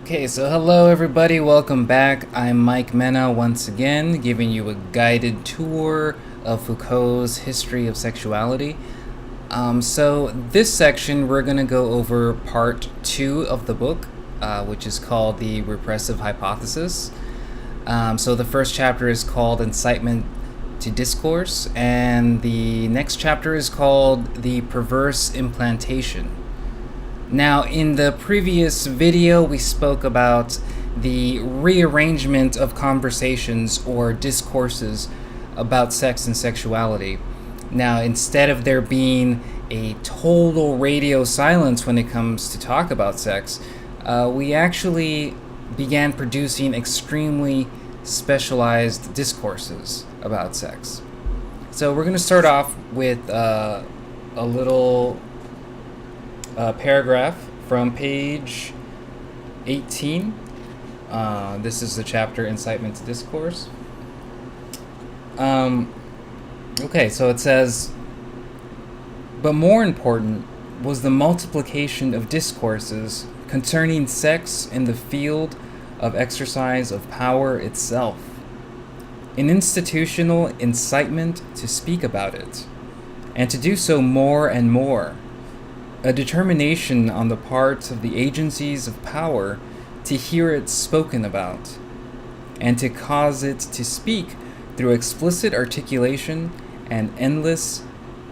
Okay, so hello everybody, welcome back. I'm Mike Mena once again, giving you a guided tour of Foucault's History of Sexuality. So this section we're going to go over part 2 of the book, which is called the Repressive Hypothesis. So the first chapter is called Incitement to Discourse, and the next chapter is called the Perverse Implantation. Now, in the previous video, we spoke about the rearrangement of conversations or discourses about sex and sexuality. Now, instead of there being a total radio silence when it comes to talk about sex, we actually began producing extremely specialized discourses about sex. So we're going to start off with a little paragraph from page 18. This is the chapter Incitement to Discourse. Okay, so it says, but more important was the multiplication of discourses concerning sex in the field of exercise of power itself, an institutional incitement to speak about it, and to do so more and more, a determination on the part of the agencies of power to hear it spoken about, and to cause it to speak through explicit articulation and endless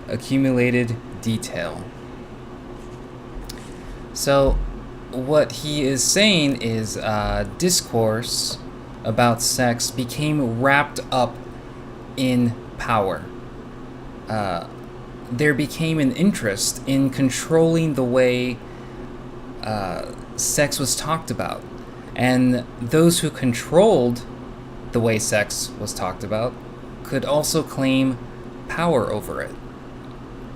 accumulated detail. So what he is saying is discourse about sex became wrapped up in power. There became an interest in controlling the way sex was talked about. And those who controlled the way sex was talked about could also claim power over it.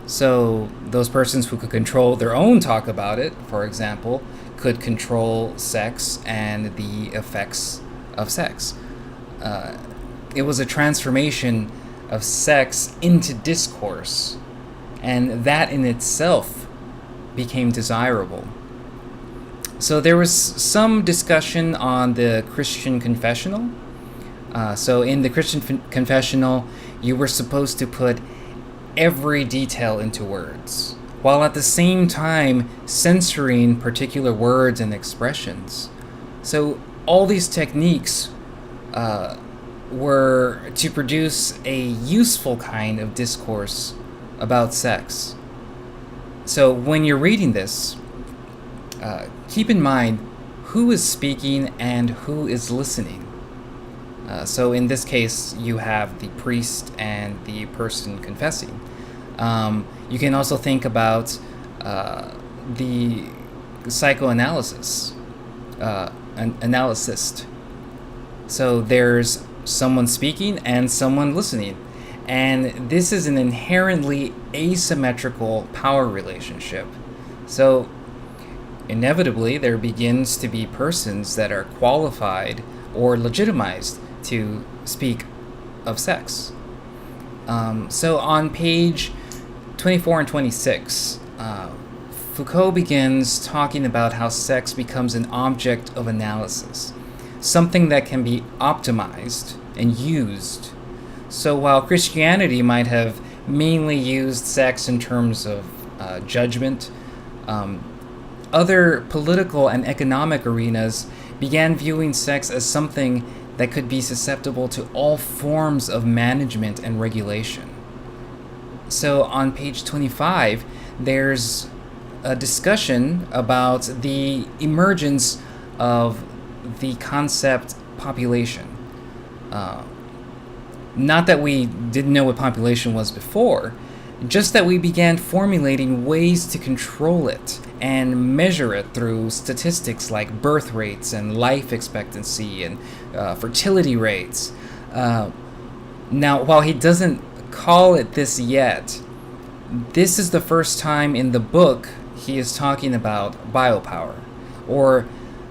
So those persons who could control their own talk about it, for example, could control sex and the effects of sex. It was a transformation of sex into discourse, and that in itself became desirable. So there was some discussion on the Christian Confessional. So in the Christian Confessional, you were supposed to put every detail into words, while at the same time censoring particular words and expressions. So all these techniques were to produce a useful kind of discourse about sex. So when you're reading this, keep in mind who is speaking and who is listening. So in this case, you have the priest and the person confessing. You can also think about the psychoanalysis, an analyst. So there's someone speaking and someone listening. And this is an inherently asymmetrical power relationship. So inevitably, there begins to be persons that are qualified or legitimized to speak of sex. So on page 24 and 26, Foucault begins talking about how sex becomes an object of analysis, something that can be optimized and used. So while Christianity might have mainly used sex in terms of judgment, other political and economic arenas began viewing sex as something that could be susceptible to all forms of management and regulation. So on page 25, there's a discussion about the emergence of the concept population. Not that we didn't know what population was before, just that we began formulating ways to control it and measure it through statistics like birth rates and life expectancy and fertility rates. Now, while he doesn't call it this yet, this is the first time in the book he is talking about biopower, or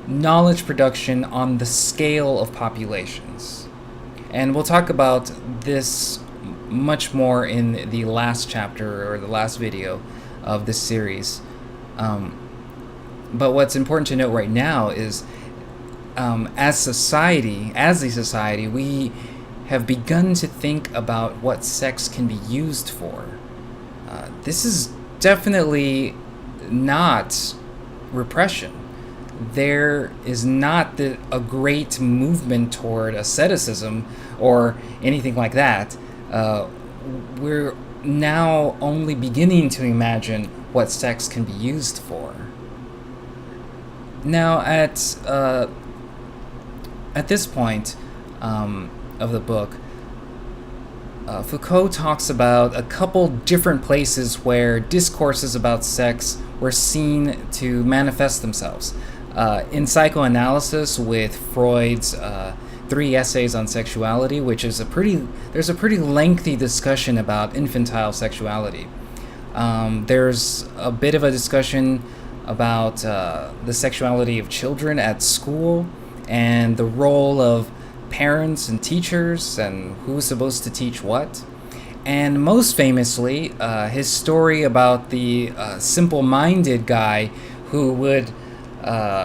knowledge production on the scale of populations. And we'll talk about this much more in the last chapter or the last video of this series. But what's important to note right now is as a society, we have begun to think about what sex can be used for. This is definitely not repression. There is not a great movement toward asceticism or anything like that. We're now only beginning to imagine what sex can be used for. Now, at this point of the book, Foucault talks about a couple different places where discourses about sex were seen to manifest themselves. In psychoanalysis, with Freud's 3 essays on sexuality, which is there's a pretty lengthy discussion about infantile sexuality. There's a bit of a discussion about the sexuality of children at school and the role of parents and teachers and who's supposed to teach what. And most famously, his story about the simple-minded guy who would,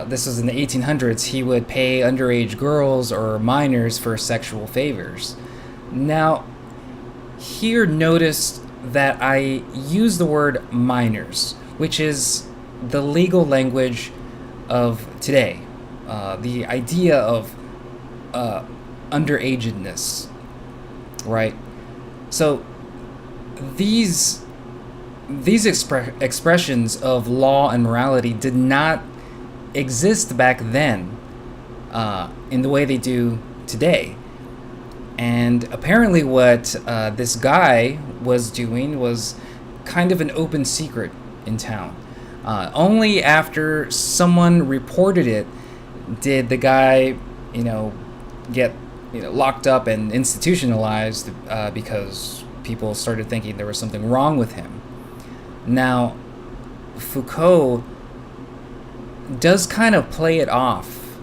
this was in the 1800s, he would pay underage girls or minors for sexual favors. Now, here notice that I use the word minors, which is the legal language of today. The idea of underagedness, right? So these expressions of law and morality did not exist back then in the way they do today. And apparently what this guy was doing was kind of an open secret in town. Only after someone reported it did the guy, get locked up and institutionalized because people started thinking there was something wrong with him. Now, Foucault does kind of play it off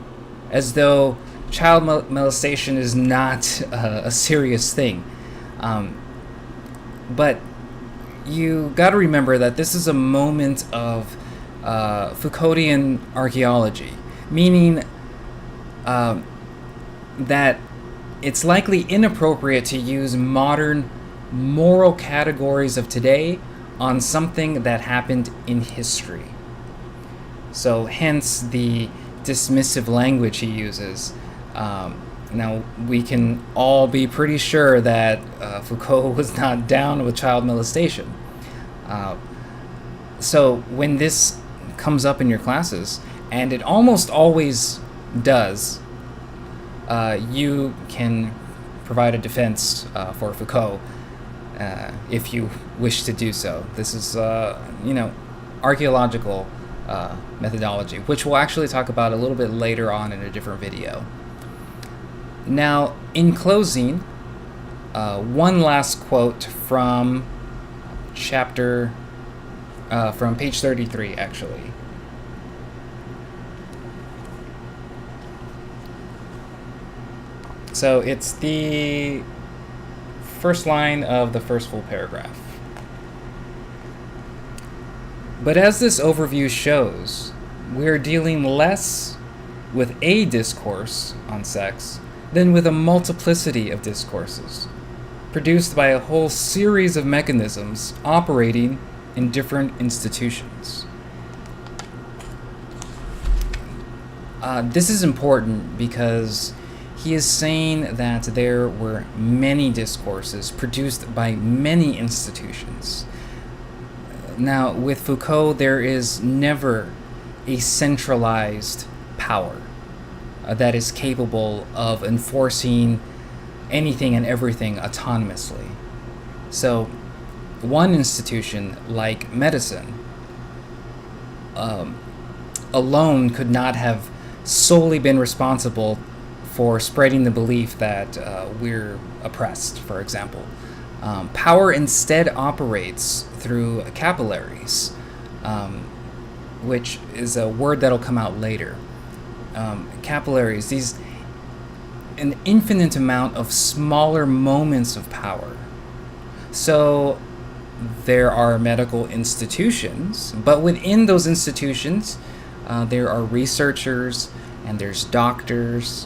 as though child molestation is not a serious thing. But you got to remember that this is a moment of Foucauldian archaeology, meaning that it's likely inappropriate to use modern moral categories of today on something that happened in history. So hence the dismissive language he uses. Now, we can all be pretty sure that Foucault was not down with child molestation. So when this comes up in your classes, and it almost always does, you can provide a defense for Foucault if you wish to do so. This is, archaeological methodology, which we'll actually talk about a little bit later on in a different video. Now, in closing, one last quote from from page 33, actually. So it's the first line of the first full paragraph. But as this overview shows, we're dealing less with a discourse on sex than with a multiplicity of discourses, produced by a whole series of mechanisms operating in different institutions. This is important because he is saying that there were many discourses produced by many institutions. Now, with Foucault, there is never a centralized power that is capable of enforcing anything and everything autonomously. So, one institution, like medicine, alone could not have solely been responsible for spreading the belief that we're oppressed, for example. Power instead operates through capillaries, which is a word that'll come out later. Capillaries, an infinite amount of smaller moments of power. So there are medical institutions, but within those institutions, there are researchers and there's doctors,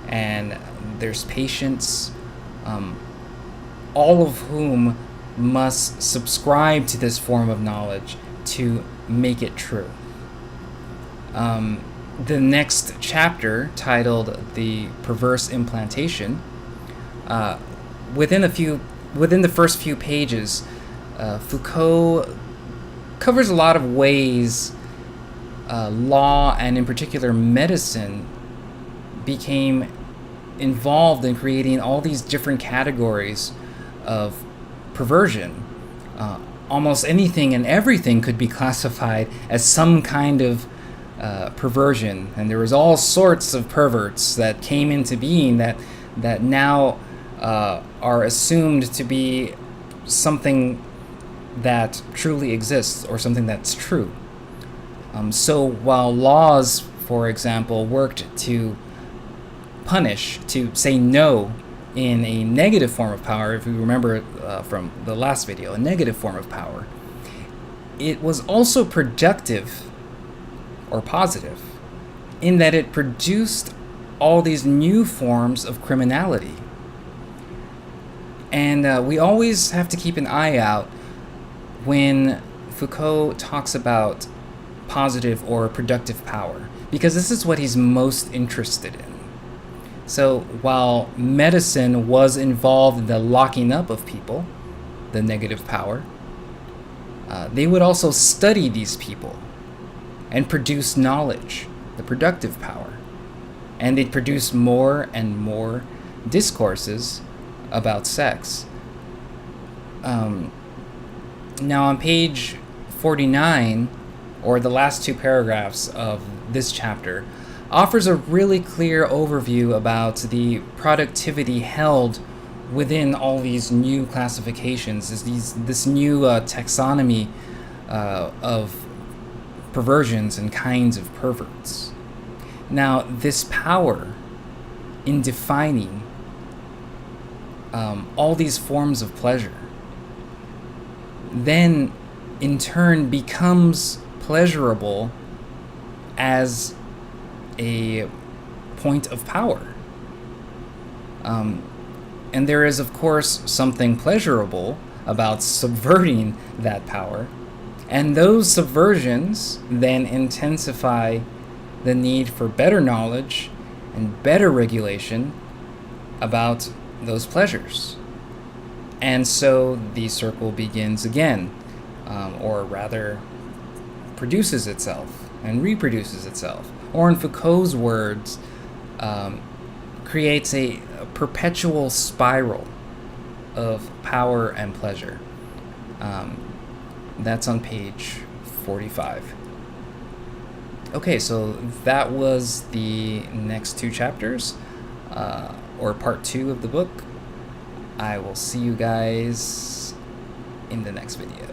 and there's patients, all of whom must subscribe to this form of knowledge to make it true. The next chapter, titled The Perverse Implantation, within the first few pages, Foucault covers a lot of ways law, and in particular medicine, became involved in creating all these different categories of perversion. Almost anything and everything could be classified as some kind of perversion, and there was all sorts of perverts that came into being that now are assumed to be something that truly exists, or something that's true. So while laws, for example, worked to punish, to say no in a negative form of power, if you remember from the last video, a negative form of power, it was also productive or positive in that it produced all these new forms of criminality. And we always have to keep an eye out when Foucault talks about positive or productive power, because this is what he's most interested in. So while medicine was involved in the locking up of people, the negative power, they would also study these people and produce knowledge, the productive power. And they'd produce more and more discourses about sex. Now on page 49, or the last two paragraphs of this chapter, offers a really clear overview about the productivity held within all these new classifications, this new taxonomy of perversions and kinds of perverts. Now, this power in defining all these forms of pleasure then in turn becomes pleasurable as a point of power. And there is, of course, something pleasurable about subverting that power, and those subversions then intensify the need for better knowledge and better regulation about those pleasures. And so the circle begins again, or rather produces itself and reproduces itself, or in Foucault's words, creates a perpetual spiral of power and pleasure. That's on page 45. Okay, so that was the next two chapters, or part 2 of the book. I will see you guys in the next video.